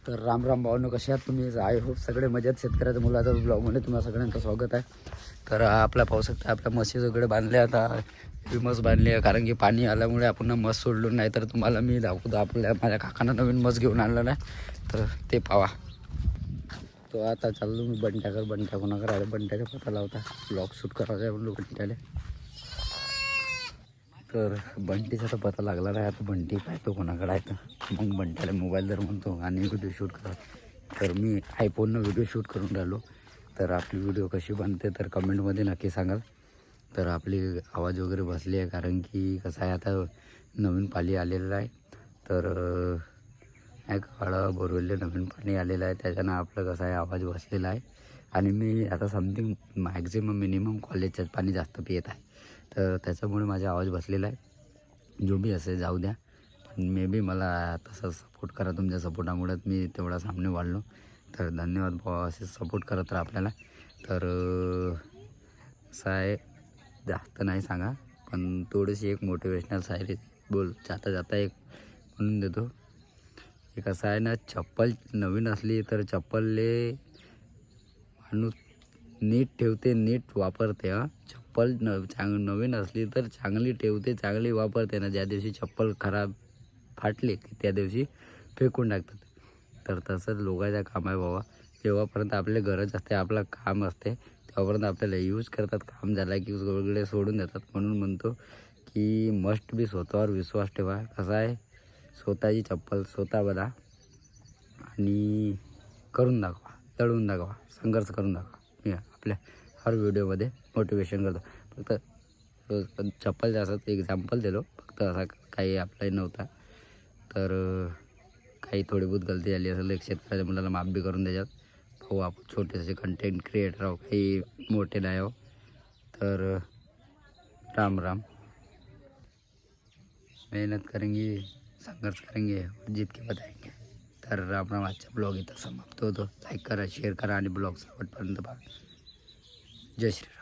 तर राम राम भावनो, कसे आहात तुम्ही? आय होप सगळे मजेत. शेतकऱ्याच्या मुलाचा ब्लॉगमध्ये तुम्हाला सगळ्यांचं स्वागत आहे. तर आपला पाहू शकता आपल्या म्हशी वगैरे बांधले. आता ही म्हस बांधली आहे कारण की पाणी आल्यामुळे आपण म्हस सोडलो नाही. तर तुम्हाला मी दाखवतो, माझ्या काकांना नवीन म्हस घेऊन आणलेला आहे, तर ते पावा. तो आता चाललो मी बंट्या कोणाकडे आले, बंट्याचा पत्ता लावता ब्लॉग शूट करायचा आहे म्हणून बंट्याला. तर बंटीचा तर पता लागला नाही. आता बंटी पाहतो कोणाकडे आहे, तर मग बंट्याला मोबाईल जर म्हणतो आणि व्हिडिओ शूट करा. तर मी आयफोननं व्हिडिओ शूट करून राहिलो. तर आपली व्हिडिओ कशी बनते तर कमेंटमध्ये नक्की सांगाल. तर आपली आवाज वगैरे बसली आहे कारण की कसं आहे, आता नवीन पाणी आलेलं आहे. तर काळं बोरवेलले नवीन पाणी आलेलं आहे, त्याच्यानं आपलं कसं आहे आवाज बसलेला आहे. आणि मी आता समथिंग मिनिमम कॉलेजचं पाणी जास्त पित आहे, तर त्याच्यामुळे माझा आवाज बसलेला आहे. जो बी असेल जाऊ द्या, पण मे बी मला तसं सपोर्ट करा. तुमच्या सपोर्टामुळेच मी तेवढा सामने वाढलो. तर धन्यवाद भाऊ, असे सपोर्ट करत राहा आपल्याला. तर असं आहे, जास्त नाही सांगा, पण थोडीशी एक मोटिवेशनल शायरी बोल जाता जाता एक म्हणून देतो. एक असं आहे ना, चप्पल नवीन असली तर चप्पलले माणूस नीट ठेवते, नीट वापरते. चप्पल नवीन असली तर चांगली ठेवते, चांगली वापरते ना. ज्या दिवशी चप्पल खराब फाटली की त्या दिवशी फेकून टाकतात. तर तसंच लोकांचं काम आहे बाबा. जेव्हापर्यंत आपली गरज असते, आपलं काम असते, तेव्हापर्यंत आपल्याला यूज करतात. काम झाला की वगैरे सोडून देतात. म्हणून म्हणतो की मस्ट बी स्वतःवर विश्वास ठेवा. कसं आहे, स्वतःची चप्पल स्वतः बघा आणि करून दाखवा, लढून दाखवा, संघर्ष करून दाखवा. मी आपल्या हर व्हिडिओमध्ये मोटिवेशन करतो. फक्त चप्पल जास्त एक्झाम्पल दिलो, फक्त असा काही आपलाही नव्हता. तर काही थोडी बहुत गलती झाली असेल एक शेतकऱ्याच्या मुलाला माफ बी करून द्यायच्यात. हो, आपण छोटेसे कंटेंट क्रिएटर आहो, काही मोठे नाही आहो. तर राम राम. मेहनत करेंगे, संघर्ष करेंगे, जीत के बताएंगे. तर राम राम. आजचा ब्लॉग इथं समाप्त होतो. लाईक करा, शेअर करा आणि ब्लॉग शेवटपर्यंत पहा. जय श्रीराम.